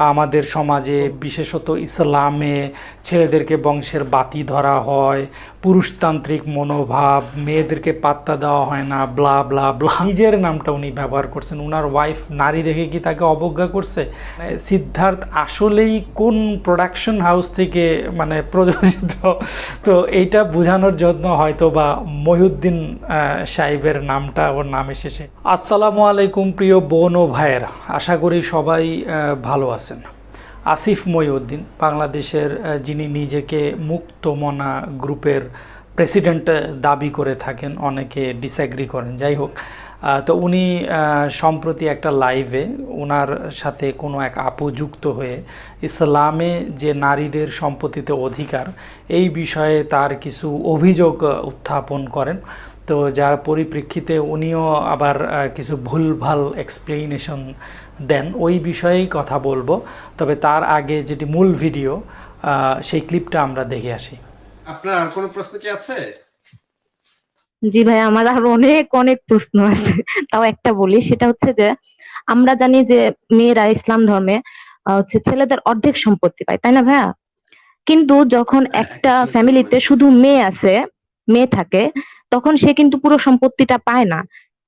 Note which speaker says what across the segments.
Speaker 1: আমাদের সমাজে বিশেষত ইসলামে ছেলেদেরকে বংশের বাতি ধরা হয়, পুরুষতান্ত্রিক মনোভাব, মেয়েদেরকে পাত্তা দেওয়া হয় না, ব্লা ব্লা ব্লা। নিজের নামটা উনি ব্যবহার করছেন। উনার ওয়াইফ নারী দেখে কি তাকে অবজ্ঞা করছে? সিদ্ধার্থ আসলেই কোন প্রোডাকশন হাউস থেকে প্রযোজিত, তো এইটা বোঝানোর জন্য হয়তো বা মহিউদ্দিন সাহেবের নামটা ওর নাম এসেছে। আসসালামু আলাইকুম প্রিয় বোন ও ভাইয়েরা, আশা করি সবাই ভালো আছেন। আসিফ মহিউদ্দিন বাংলাদেশের যিনি নিজেকে মুক্তমনা গ্রুপের প্রেসিডেন্ট দাবি করে থাকেন, অনেকে ডিসঅ্যাগ্রি করেন, যাই হোক। তো উনি সম্প্রতি একটা লাইভে ওনার সাথে কোনো এক আপু যুক্ত হয়ে ইসলামে যে নারীদের সম্পত্তিতে অধিকার এই বিষয়ে তার কিছু অভিযোগ উত্থাপন করেন। তো যার পরিপ্রেক্ষিতে উনিও আবার কিছু ভুলভাল এক্সপ্লেনেশন দেন, ওই বিষয়েই কথা বলবো। তবে তার আগে যেটি মূল ভিডিও, সেই ক্লিপটা আমরা দেখে আসি।
Speaker 2: আপনার আর কোনো প্রশ্ন কি আছে?
Speaker 3: জি ভাই, আমার আরো অনেক অনেক প্রশ্ন আছে। তাও একটা বলি, সেটা হচ্ছে যে আমরা জানি যে মেয়েরা ইসলাম ধর্মে হচ্ছে ছেলেদের অর্ধেক সম্পত্তি পায়, তাই না ভাইয়া? কিন্তু যখন
Speaker 2: হ্যাঁ, একটা
Speaker 3: একটা
Speaker 2: ছেলে থেকে
Speaker 3: ফ্যামিলিতে
Speaker 2: অনেক।
Speaker 3: শুধু মেয়ে আছে, মেয়ে থাকে, তখন সে কিন্তু পুরো সম্পত্তিটা পায় না।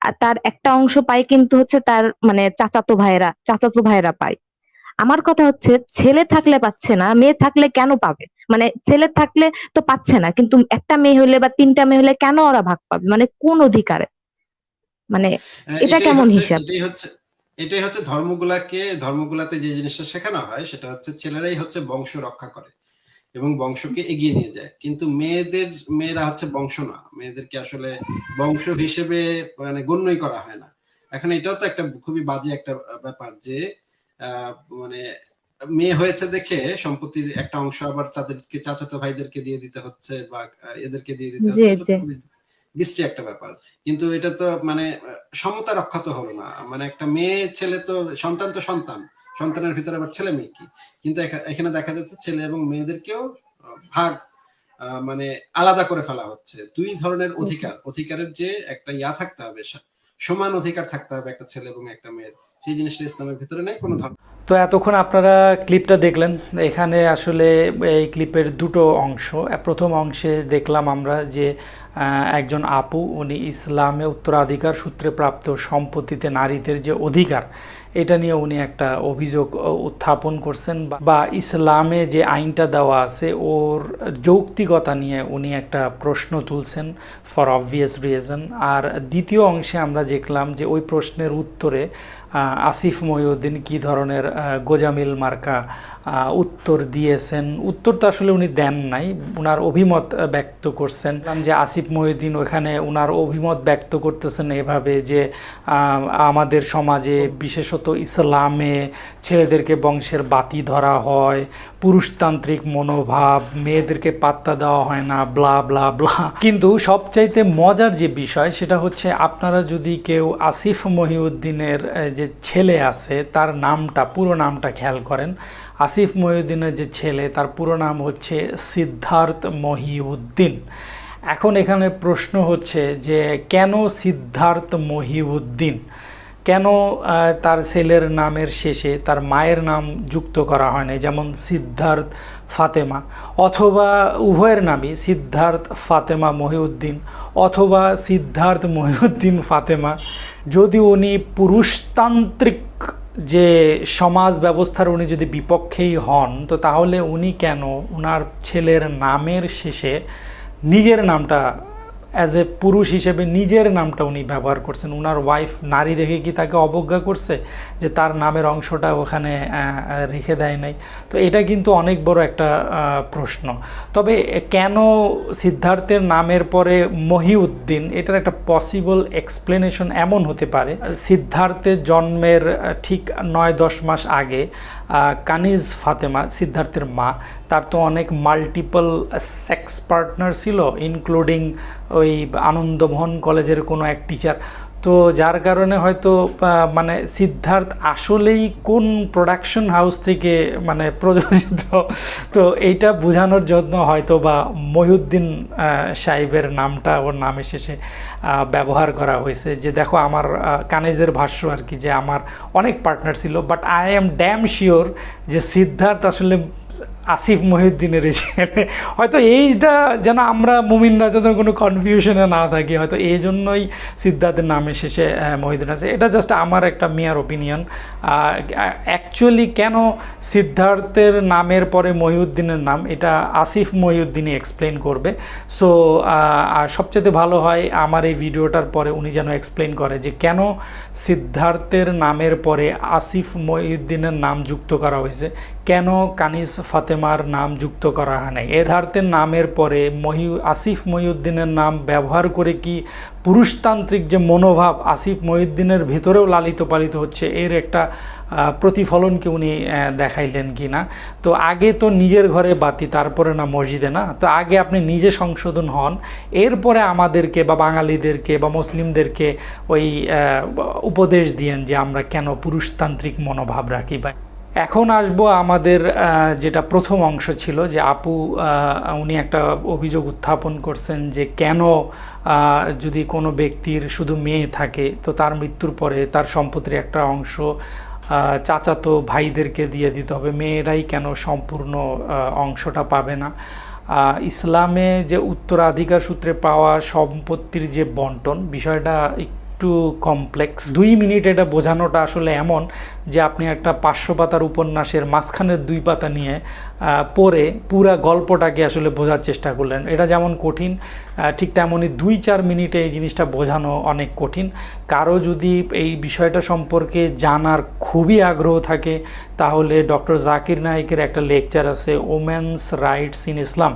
Speaker 3: আর তার একটা অংশ পায় কিন্তু হচ্ছে তার মানে চাচাতো ভাইয়েরা পায়। আমার কথা হচ্ছে, ছেলে থাকলে পাচ্ছে না, মেয়ে থাকলে কেন পাবে? মানে ছেলে থাকলে তো পাচ্ছে না, কিন্তু একটা মেয়ে হলে বা তিনটা মেয়ে হলে কেন ওরা ভাগ পাবে? মানে কোন অধিকারে? মানে এটা
Speaker 2: এটাই
Speaker 3: কেমন
Speaker 2: হচ্ছে
Speaker 3: হিসাব?
Speaker 2: এটাই হচ্ছে এটাই হচ্ছে ধর্মগুলাতে যে জিনিসটা শেখানো হয় সেটা হচ্ছে ছেলেরাই হচ্ছে বংশ রক্ষা করে এবং বংশকে এগিয়ে নিয়ে যায়, কিন্তু মেয়েরা হচ্ছে বংশ না, মেয়েদেরকে আসলে বংশ হিসেবে গণ্যই করা হয় না। এখন এটাও তো একটা খুবই বাজে একটা ব্যাপার যে আহ, মানে মেয়ে হয়েছে দেখে সম্পত্তির একটা অংশ আবার তাদেরকে চাচাতো ভাইদেরকে দিয়ে দিতে হচ্ছে বা এদেরকে দিয়ে দিতে
Speaker 3: জি
Speaker 2: হচ্ছে। এটা তো
Speaker 3: জি।
Speaker 2: খুবই বিশ্রী একটা ব্যাপার। কিন্তু এটা তো সমতা রক্ষা তো হলো না। একটা মেয়ে ছেলে তো সন্তান, তো সন্তানের ভিতরে আবার ছেলে মেয়ে কি, কিন্তু এখানে দেখা যাচ্ছে ছেলে এবং মেয়েদেরকেও ভাগ আলাদা করে ফেলা হচ্ছে। দুই ধরনের
Speaker 3: জি, জি।
Speaker 2: অধিকারের যে একটা থাকতে হবে, সমান অধিকার থাকতে হবে একটা ছেলে এবং একটা মেয়ের, সেই জিনিসটা ইসলামের ভিতরে নেই কোনো ধর্ম।
Speaker 1: তো এতক্ষণ আপনারা ক্লিপটা দেখলেন। এখানে আসলে এই ক্লিপের দুটো অংশ। প্রথম অংশে দেখলাম আমরা যে একজন আপু, উনি ইসলামে উত্তরাধিকার সূত্রে প্রাপ্ত সম্পত্তিতে নারীদের যে অধিকার, এটা নিয়ে উনি একটা অভিযোগ উত্থাপন করছেন, বা ইসলামে যে আইনটা দেওয়া আছে ওর যৌক্তিকতা নিয়ে উনি একটা প্রশ্ন তুলছেন ফর অবভিয়াস রিজন। আর দ্বিতীয় অংশে আমরা দেখলাম যে ওই প্রশ্নের উত্তরে আসিফ মহিউদ্দিন কী ধরনের গোজামিল মার্কা উত্তর দিয়েছেন। উত্তর তো আসলে উনি দেন নাই, ওনার অভিমত ব্যক্ত করছেন। যে আসিফ মহিউদ্দিন ওখানে ওনার অভিমত ব্যক্ত করতেছেন এভাবে যে আমাদের সমাজে বিশেষত ইসলামে ছেলেদেরকে বংশের বাতি ধরা হয়, পুরুষতান্ত্রিক মনোভাব, মেয়েদেরকে পাত্তা দেওয়া হয় না, ব্লা ব্লা ব্লা। কিন্তু সবচাইতে মজার যে বিষয় সেটা হচ্ছে, আপনারা যদি কেউ আসিফ মহিউদ্দিনের যে ছেলে আছে তার নামটা, পুরো নামটা খেয়াল করেন, আসিফ মহিউদ্দিনের যে ছেলে তার পুরো নাম হচ্ছে সিদ্ধার্থ মহিউদ্দিন। এখন এখানে প্রশ্ন হচ্ছে যে কেন সিদ্ধার্থ মহিউদ্দিন, কেন তার ছেলের নামের শেষে তার মায়ের নাম যুক্ত করা হয় না, যেমন সিদ্ধার্থ ফাতেমা, অথবা উভয়ের নামই সিদ্ধার্থ ফাতেমা মহিউদ্দিন, অথবা সিদ্ধার্থ মহিউদ্দিন ফাতেমা। যদি উনি পুরুষতান্ত্রিক যে সমাজ ব্যবস্থার উনি যদি বিপক্ষেই হন, তো তাহলে উনি কেন ওনার ছেলের নামের শেষে নিজের নামটা, অ্যাজ এ পুরুষ হিসেবে নিজের নামটা উনি ব্যবহার করছেন? ওনার ওয়াইফ নারী দেখে কি তাকে অবজ্ঞা করছে যে তার নামের অংশটা ওখানে রেখে দেয় নাই? তো এটা কিন্তু অনেক বড় একটা প্রশ্ন। তবে কেন সিদ্ধার্থের নামের পরে মহিউদ্দিন, এটার একটা পসিবল এক্সপ্লেনেশন এমন হতে পারে, সিদ্ধার্থের জন্মের ঠিক 9-10 মাস আগে কানিজ ফাতেমা, সিদ্ধার্থের মা, তার তো অনেক মাল্টিপল সেক্স পার্টনার ছিল, ইনক্লুডিং ওই আনন্দমোহন কলেজের কোনো এক টিচার। তো যার কারণে হয়তো মানে সিদ্ধার্থ আসলেই কোন প্রোডাকশন হাউস থেকে মানে প্রযোজিত, তো এইটা বোঝানোর জন্য হয়তো বা মহিউদ্দিন সাহেবের নামটা ওর নামে শেষে ব্যবহার করা হয়েছে, যে দেখো আমার কানিজের ভাষ্য আর কি, যে আমার অনেক পার্টনার ছিল, but I am damn sure যে সিদ্ধার্থ আসলে আসিফ মহিউদ্দিনের ছেলে। হয়তো এইটা যেন আমরা মুমিনরা যেন কোনো কনফিউশনে না থাকি, হয়তো এই জন্যই সিদ্ধার্থের নামে শেষে মহিউদ্দিন আছে। এটা জাস্ট আমার একটা মেয়ার ওপিনিয়ন। অ্যাকচুয়ালি কেন সিদ্ধার্থের নামের পরে মহিউদ্দিনের নাম, এটা আসিফ মহিউদ্দিনই এক্সপ্লেন করবে। সো আর সবচেয়ে ভালো হয় আমার এই ভিডিওটার পরে উনি যেন এক্সপ্লেন করে যে কেন সিদ্ধার্থের নামের পরে আসিফ মহিউদ্দিনের নাম যুক্ত করা হয়েছে, কেন কানিজ ফাতেমার নাম যুক্ত করা হয় নাই। সিদ্ধার্থের নামের পরে আসিফ মহিউদ্দিনের নাম ব্যবহার করে কি পুরুষতান্ত্রিক যে মনোভাব আসিফ মহিউদ্দিনের ভিতরেও লালিত পালিত হচ্ছে, এর একটা প্রতিফলন কি উনি দেখাইলেন কি না। তো আগে তো নিজের ঘরে বাতি, তারপরে না মসজিদে, না? তো আগে আপনি নিজে সংশোধন হন, এরপরে আমাদেরকে বা বাঙালিদেরকে বা মুসলিমদেরকে ওই উপদেশ দিয়েন যে আমরা কেন পুরুষতান্ত্রিক মনোভাব রাখি। বা এখন আসবো আমাদের যেটা প্রথম অংশ ছিল, যে আপু উনি একটা অভিযোগ উত্থাপন করছেন যে কেন যদি কোনো ব্যক্তির শুধু মেয়ে থাকে তো তার মৃত্যুর পরে তার সম্পত্তির একটা অংশ চাচাতো ভাইদেরকে দিয়ে দিতে হবে, মেয়েরাই কেন সম্পূর্ণ অংশটা পাবে না। ইসলামে যে উত্তরাধিকার সূত্রে পাওয়া সম্পত্তির যে বন্টন, বিষয়টা একটু কমপ্লেক্স। 2 মিনিট এটা বোঝানোটা আসলে এমন যে আপনি একটা 500 পাতার উপন্যাসের মাঝখানের 2 পাতা নিয়ে পড়ে পুরা গল্পটাকে আসলে বোঝার চেষ্টা করলেন। এটা যেমন কঠিন, ঠিক তেমনই 2-4 মিনিটে এই জিনিসটা বোঝানো অনেক কঠিন। কারো যদি এই বিষয়টা সম্পর্কে জানার খুবই আগ্রহ থাকে তাহলে ডক্টর জাকির নায়েকের একটা লেকচার আছে, ওমেন্স রাইটস ইন ইসলাম,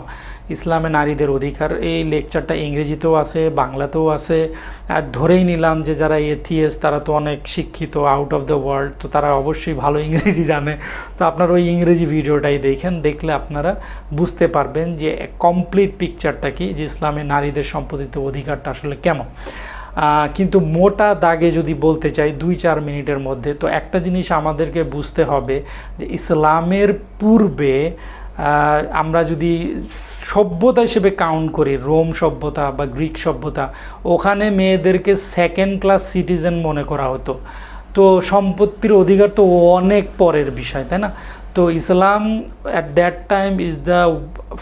Speaker 1: ইসলামে নারীদের অধিকার। এই লেকচারটা ইংরেজিতেও আছে, বাংলাতেও আছে। আর ধরেই নিলাম যে যারা এথিয়েস্ট তারা তো অনেক শিক্ষিত, আউট অফ দ্য ওয়ার্ল্ড, তো তারা অবশ্যই ভালো ইংরেজি জানে। তো আপনারা ওই ইংরেজি ভিডিওটাই দেখলে আপনারা বুঝতে পারবেন যে কমপ্লিট পিকচারটা কি, যে ইসলামে নারীদের সম্পত্তিতে অধিকারটা আসলে কেমন। কিন্তু মোটা দাগে যদি বলতে চাই 2-4 মিনিটের মধ্যে, তো একটা জিনিস আমাদেরকে বুঝতে হবে যে ইসলামের পূর্বে আমরা যদি সভ্যতা হিসেবে কাউন্ট করি, রোম সভ্যতা বা গ্রিক সভ্যতা, ওখানে মেয়েদেরকে সেকেন্ড ক্লাস সিটিজেন মনে করা হতো। তো সম্পত্তির অধিকার তো অনেক পরের বিষয়, তাই না? তো Islam at that time is the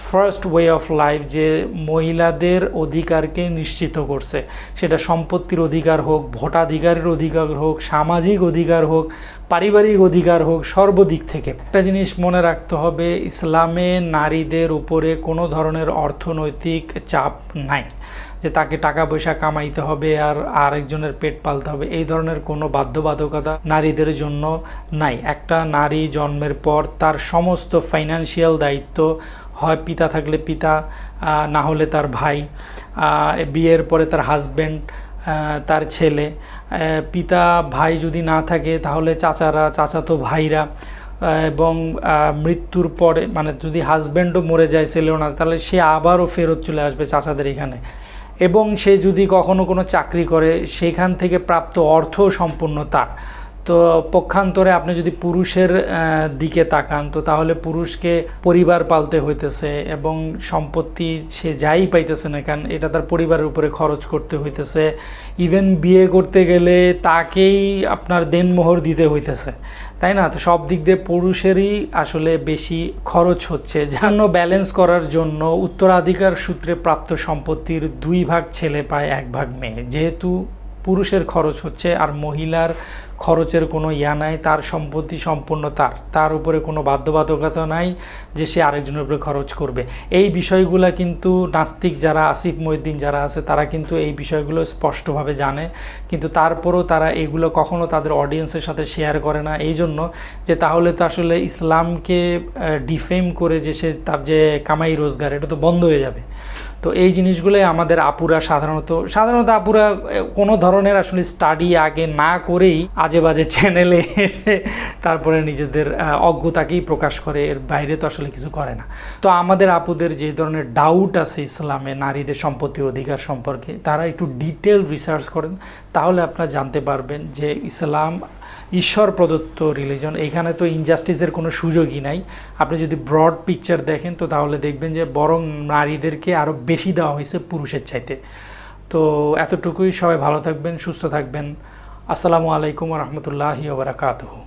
Speaker 1: first way of life, যে মহিলাদের অধিকারকে নিশ্চিত করছে, সেটা সম্পত্তির অধিকার হোক, ভোটাধিকারের অধিকার হোক, সামাজিক অধিকার হোক, পারিবারিক অধিকার হোক, সর্বদিক থেকে। একটা জিনিস মনে রাখতে হবে, ইসলামে নারীদের উপরে কোনো ধরনের অর্থনৈতিক চাপ নাই, যে তাকে টাকা পয়সা কামাইতে হবে আর আরেকজনের পেট পালতে হবে, এই ধরনের কোনো বাধ্যবাধকতা নারীদের জন্য নাই। একটা নারী জন্মের পর তার সমস্ত ফাইন্যান্সিয়াল দায়িত্ব হয় পিতা থাকলে পিতা, না হলে তার ভাই, বিয়ের পরে তার হাজব্যান্ড, তার ছেলে, পিতা ভাই যদি না থাকে তাহলে চাচারা, চাচাতো ভাইরা, এবং মৃত্যুর পরে মানে যদি হাজব্যান্ডও মরে যায়, ছেলেও না, তাহলে সে আবারও ফেরত চলে আসবে চাচাদের এখানে। এবং সে যদি কখনো কোনো চাকরি করে সেখান থেকে প্রাপ্ত অর্থ সম্পূর্ণ তার। তো পক্ষান্তরে আপনি যদি পুরুষের দিকে তাকান, তো তাহলে পুরুষকে পরিবার পালতে হইতেছে এবং সম্পত্তি সে যাই পাইতেছে না কেন এটা তার পরিবারের উপরে খরচ করতে হইতেছে। ইভেন বিয়ে করতে গেলে তাকেই আপনার দেনমোহর দিতে হইতেছে, তাই না? তো সব দিক দিয়ে পুরুষেরই আসলে বেশি খরচ হচ্ছে। জন্য ব্যালেন্স করার জন্য উত্তরাধিকার সূত্রে প্রাপ্ত সম্পত্তির 2 ভাগ ছেলে পায়, 1 ভাগ মেয়ে। যেহেতু পুরুষের খরচ হচ্ছে আর মহিলার খরচের কোনো নাই, তার সম্পত্তি সম্পূর্ণ তার উপরে কোনো বাধ্যবাধকতা নাই যে সে আরেকজনের উপরে খরচ করবে। এই বিষয়গুলো কিন্তু নাস্তিক যারা, আসিফ মহিউদ্দিন যারা আছে, তারা কিন্তু এই বিষয়গুলো স্পষ্টভাবে জানে, কিন্তু তারপরও তারা এগুলো কখনো তাদের অডিয়েন্সের সাথে শেয়ার করে না, এই জন্য যে তাহলে তো আসলে ইসলামকে ডিফেম করে যে সে তার যে কামাই রোজগার এটা তো বন্ধ হয়ে যাবে। তো তো এই জিনিসগুলোই আমাদের আপুরা সাধারণত আপুরা কোনো ধরনের আসলে স্টাডি আগে না করেই আজে বাজে চ্যানেলে এসে তারপরে নিজেদের অজ্ঞতাকেই প্রকাশ করে, এর বাইরে তো আসলে কিছু করে না। তো আমাদের আপুদের যে ধরনের ডাউট আছে ইসলামে নারীদের সম্পত্তির অধিকার সম্পর্কে, তারা একটু ডিটেল রিসার্চ করেন, তাহলে আপনারা জানতে পারবেন যে ইসলাম ঈশ্বর প্রদত্ত রিলিজন, এইখানে তো ইনজাস্টিসের কোনো সুযোগই নাই। আপনি যদি ব্রড পিকচার দেখেন তো তাহলে দেখবেন যে বরং নারীদেরকে আরও বেশি দেওয়া হয়েছে পুরুষের চাইতে। তো এতটুকুই, সবাই ভালো থাকবেন, সুস্থ থাকবেন। আসসালামু আলাইকুম ওয়া রাহমাতুল্লাহি ওয়া বারাকাতুহু।